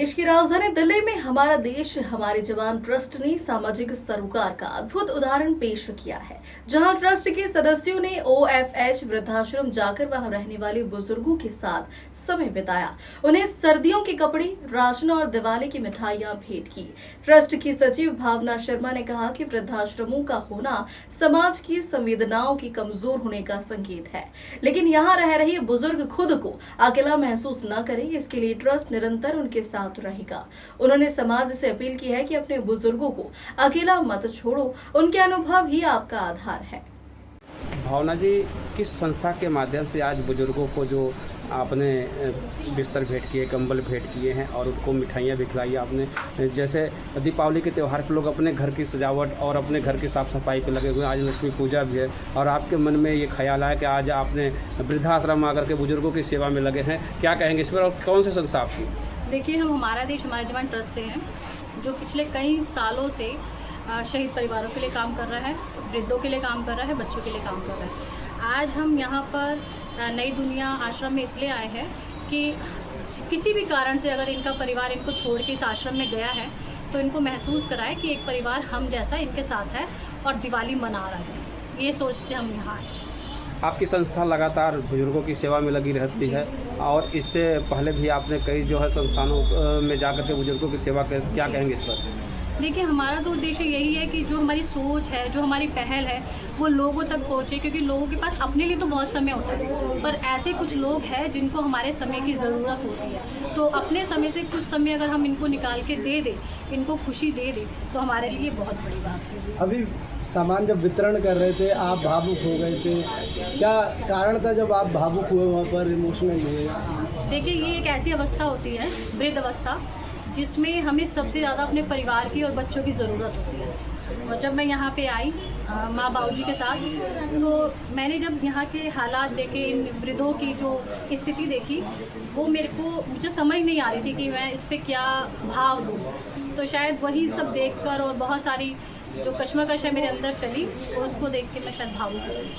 देश की राजधानी दिल्ली में हमारा देश हमारे जवान ट्रस्ट ने सामाजिक सरोकार का अद्भुत उदाहरण पेश किया है, जहां ट्रस्ट के सदस्यों ने ओएफएच वृद्धाश्रम जाकर वहां रहने वाले बुजुर्गों के साथ समय बिताया, उन्हें सर्दियों के कपड़े, राशन और दिवाली की मिठाइयां भेंट की। ट्रस्ट की सचिव भावना शर्मा ने कहा कि वृद्धाश्रमों का होना समाज की संवेदनाओं की कमजोर होने का संकेत है, लेकिन यहाँ रह रहे बुजुर्ग खुद को अकेला महसूस न करें, इसके लिए ट्रस्ट निरंतर उनके साथ रहेगा। उन्होंने समाज से अपील की है कि अपने बुजुर्गों को अकेला मत छोड़ो, उनके अनुभव ही आपका आधार है। भावना जी, किस संस्था के माध्यम से आज बुजुर्गों को जो आपने बिस्तर भेंट किए, कंबल भेंट किए हैं और उनको मिठाइयाँ भी खिलाई आपने? जैसे दीपावली के त्यौहार पर लोग अपने घर की सजावट और अपने घर की साफ़ सफाई पे लगे हुए हैं, आज लक्ष्मी पूजा भी है और आपके मन में ये ख्याल आया कि आज आपने वृद्धाश्रम आकर के बुजुर्गों की सेवा में लगे हैं, क्या कहेंगे इस पर और कौन सी संस्था आपकी? देखिए, हम हमारा देश हमारे जवान ट्रस्ट से हैं, जो पिछले कई सालों से शहीद परिवारों के लिए काम कर रहा है, वृद्धों के लिए काम कर रहा है, बच्चों के लिए काम कर रहा है। आज हम यहाँ पर नई दुनिया आश्रम में इसलिए आए हैं कि किसी भी कारण से अगर इनका परिवार इनको छोड़ के इस आश्रम में गया है तो इनको महसूस कराए कि एक परिवार हम जैसा इनके साथ है और दिवाली मना रहा है। ये सोच से हम यहाँ आए। आपकी संस्था लगातार बुजुर्गों की सेवा में लगी रहती है और इससे पहले भी आपने कई जो है संस्थानों में जाकर के बुजुर्गों की सेवा कर, क्या कहेंगे इस पर? देखिए, हमारा तो उद्देश्य यही है कि जो हमारी सोच है, जो हमारी पहल है, वो लोगों तक पहुँचे, क्योंकि लोगों के पास अपने लिए तो बहुत समय होता है, पर ऐसे कुछ लोग हैं जिनको हमारे समय की ज़रूरत होती है। तो अपने समय से कुछ समय अगर हम इनको निकाल के दे दें, इनको खुशी दे दें, तो हमारे लिए बहुत बड़ी बात है। अभी सामान जब वितरण कर रहे थे आप भावुक हो गए थे, क्या कारण था जब आप भावुक हुए, वहाँ पर इमोशनल हुए? देखिए, ये एक ऐसी अवस्था होती है, वृद्ध अवस्था, जिसमें हमें सबसे ज़्यादा अपने परिवार की और बच्चों की ज़रूरत होती है। और जब मैं यहाँ पे आई माँ बाबूजी के साथ, तो मैंने जब यहाँ के हालात देखे, इन वृद्धों की जो स्थिति देखी, वो मुझे समझ नहीं आ रही थी कि मैं इस पर क्या भाव दूँ। तो शायद वही सब देखकर और बहुत सारी जो कश्मकश है मेरे अंदर चली, और उसको देख के मैं शायद भावुक हो गई।